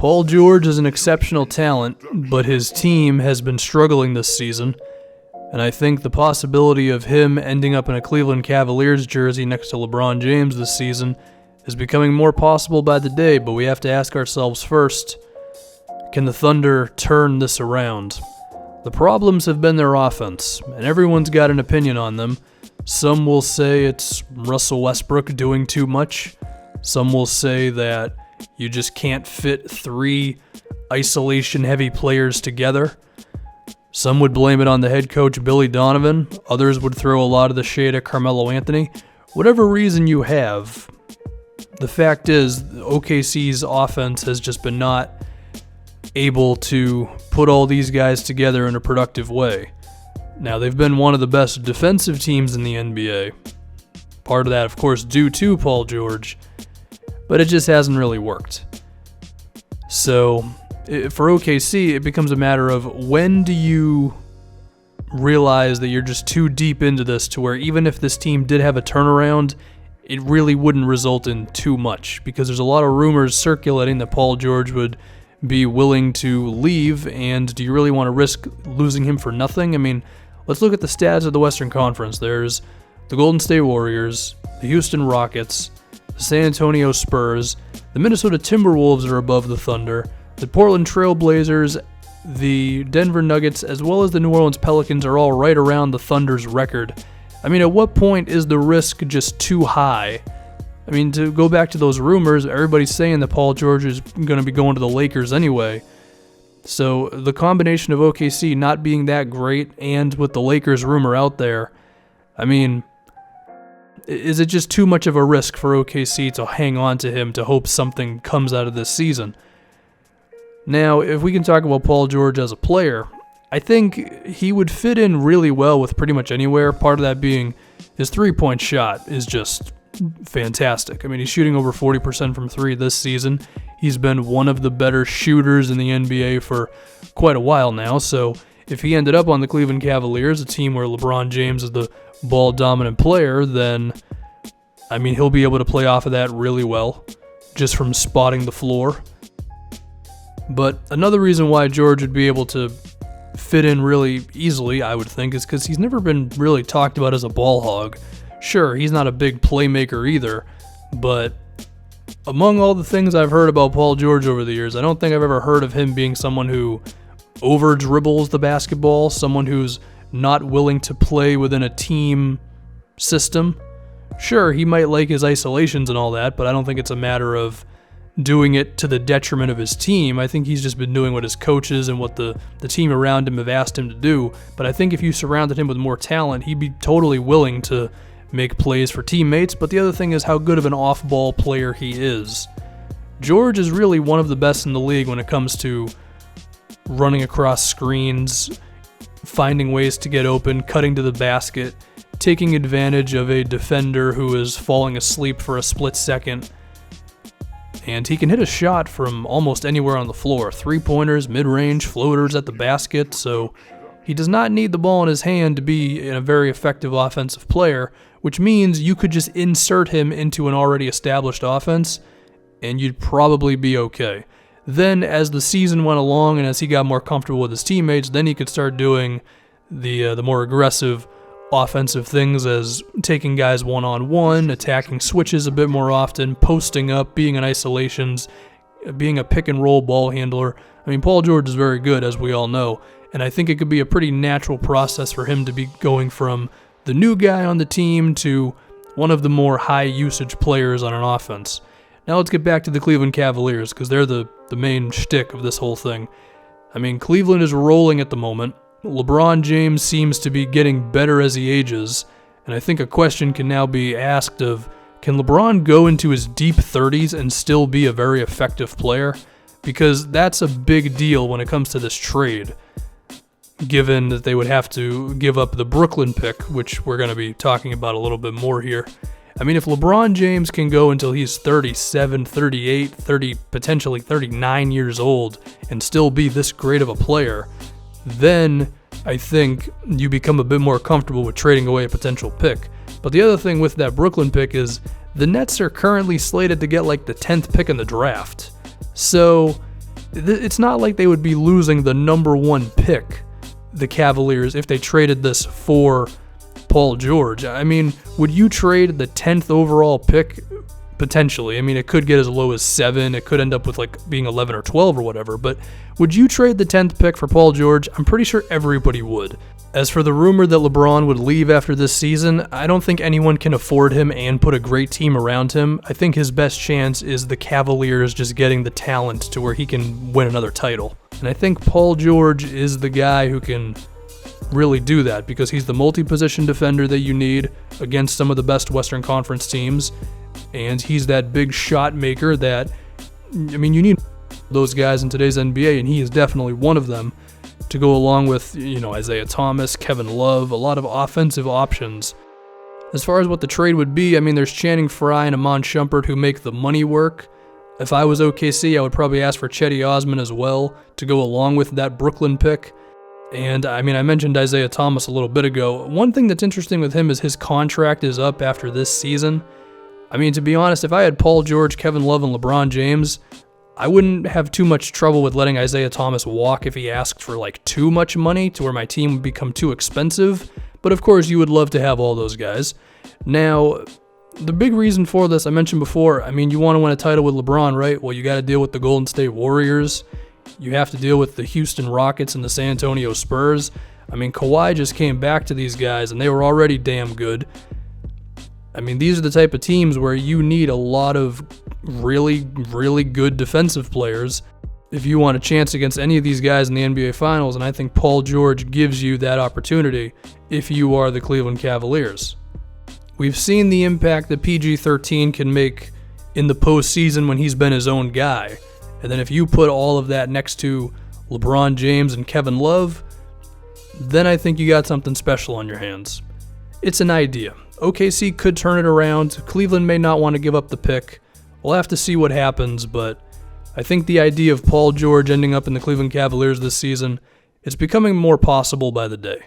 Paul George is an exceptional talent, but his team has been struggling this season, and I think the possibility of him ending up in a Cleveland Cavaliers jersey next to LeBron James this season is becoming more possible by the day, but we have to ask ourselves first, can the Thunder turn this around? The problems have been their offense, and everyone's got an opinion on them. Some will say it's Russell Westbrook doing too much. Some will say that you just can't fit three isolation-heavy players together. Some would blame it on the head coach, Billy Donovan. Others would throw a lot of the shade at Carmelo Anthony. Whatever reason you have, the fact is OKC's offense has just been not able to put all these guys together in a productive way. Now, they've been one of the best defensive teams in the NBA. Part of that, of course, due to Paul George, but it just hasn't really worked. So, for OKC, it becomes a matter of when do you realize that you're just too deep into this to where even if this team did have a turnaround, it really wouldn't result in too much, because there's a lot of rumors circulating that Paul George would be willing to leave, and do you really want to risk losing him for nothing? I mean, let's look at the stats of the Western Conference. There's the Golden State Warriors, the Houston Rockets, the San Antonio Spurs, the Minnesota Timberwolves are above the Thunder, the Portland Trail Blazers, the Denver Nuggets, as well as the New Orleans Pelicans are all right around the Thunder's record. I mean, at what point is the risk just too high? I mean, to go back to those rumors, everybody's saying that Paul George is going to be going to the Lakers anyway. So the combination of OKC not being that great and with the Lakers rumor out there, I mean, is it just too much of a risk for OKC to hang on to him to hope something comes out of this season? Now, if we can talk about Paul George as a player, I think he would fit in really well with pretty much anywhere. Part of that being his three-point shot is just fantastic. I mean, he's shooting over 40% from three this season. He's been one of the better shooters in the NBA for quite a while now. So if he ended up on the Cleveland Cavaliers, a team where LeBron James is the ball-dominant player, then, I mean, he'll be able to play off of that really well, just from spotting the floor. But another reason why George would be able to fit in really easily, I would think, is because he's never been really talked about as a ball hog. Sure, he's not a big playmaker either, but among all the things I've heard about Paul George over the years, I don't think I've ever heard of him being someone who over-dribbles the basketball, someone who's not willing to play within a team system. Sure, he might like his isolations and all that, but I don't think it's a matter of doing it to the detriment of his team. I think he's just been doing what his coaches and what the team around him have asked him to do. But I think if you surrounded him with more talent, he'd be totally willing to make plays for teammates. But the other thing is how good of an off-ball player he is. George is really one of the best in the league when it comes to running across screens, finding ways to get open, cutting to the basket, taking advantage of a defender who is falling asleep for a split second. And he can hit a shot from almost anywhere on the floor. Three-pointers, mid-range, floaters at the basket. So he does not need the ball in his hand to be a very effective offensive player, which means you could just insert him into an already established offense, and you'd probably be okay. Then, as the season went along and as he got more comfortable with his teammates, then he could start doing the more aggressive offensive things, as taking guys one-on-one, attacking switches a bit more often, posting up, being in isolations, being a pick-and-roll ball handler. I mean, Paul George is very good, as we all know, and I think it could be a pretty natural process for him to be going from the new guy on the team to one of the more high-usage players on an offense. Now let's get back to the Cleveland Cavaliers, because they're the main shtick of this whole thing. I mean, Cleveland is rolling at the moment. LeBron James seems to be getting better as he ages, and I think a question can now be asked of, can LeBron go into his deep 30s and still be a very effective player? Because that's a big deal when it comes to this trade, given that they would have to give up the Brooklyn pick, which we're going to be talking about a little bit more here. I mean, if LeBron James can go until he's 37, 38, 30, potentially 39 years old and still be this great of a player, then I think you become a bit more comfortable with trading away a potential pick. But the other thing with that Brooklyn pick is the Nets are currently slated to get like the 10th pick in the draft. So It's not like they would be losing the number 1 pick, the Cavaliers, if they traded this for Paul George. I mean, would you trade the 10th overall pick? Potentially. I mean, it could get as low as 7. It could end up with like being 11 or 12 or whatever. But would you trade the 10th pick for Paul George? I'm pretty sure everybody would. As for the rumor that LeBron would leave after this season, I don't think anyone can afford him and put a great team around him. I think his best chance is the Cavaliers just getting the talent to where he can win another title. And I think Paul George is the guy who can really do that because he's the multi-position defender that you need against some of the best Western Conference teams. And he's that big shot maker that, I mean, you need those guys in today's NBA, and he is definitely one of them, to go along with, Isaiah Thomas, Kevin Love, a lot of offensive options. As far as what the trade would be, I mean, there's Channing Frye and Iman Shumpert who make the money work. If I was OKC, I would probably ask for Cedi Osman as well to go along with that Brooklyn pick. And, I mean, I mentioned Isaiah Thomas a little bit ago. One thing that's interesting with him is his contract is up after this season. I mean, to be honest, if I had Paul George, Kevin Love, and LeBron James, I wouldn't have too much trouble with letting Isaiah Thomas walk if he asked for like too much money to where my team would become too expensive. But of course, you would love to have all those guys. Now, the big reason for this, I mentioned before, I mean, you want to win a title with LeBron, right? Well, you got to deal with the Golden State Warriors. You have to deal with the Houston Rockets and the San Antonio Spurs. I mean, Kawhi just came back to these guys, and they were already damn good. I mean, these are the type of teams where you need a lot of really, really good defensive players if you want a chance against any of these guys in the NBA Finals, and I think Paul George gives you that opportunity if you are the Cleveland Cavaliers. We've seen the impact that PG-13 can make in the postseason when he's been his own guy, and then if you put all of that next to LeBron James and Kevin Love, then I think you got something special on your hands. It's an idea. OKC could turn it around. Cleveland may not want to give up the pick. We'll have to see what happens, but I think the idea of Paul George ending up in the Cleveland Cavaliers this season is becoming more possible by the day.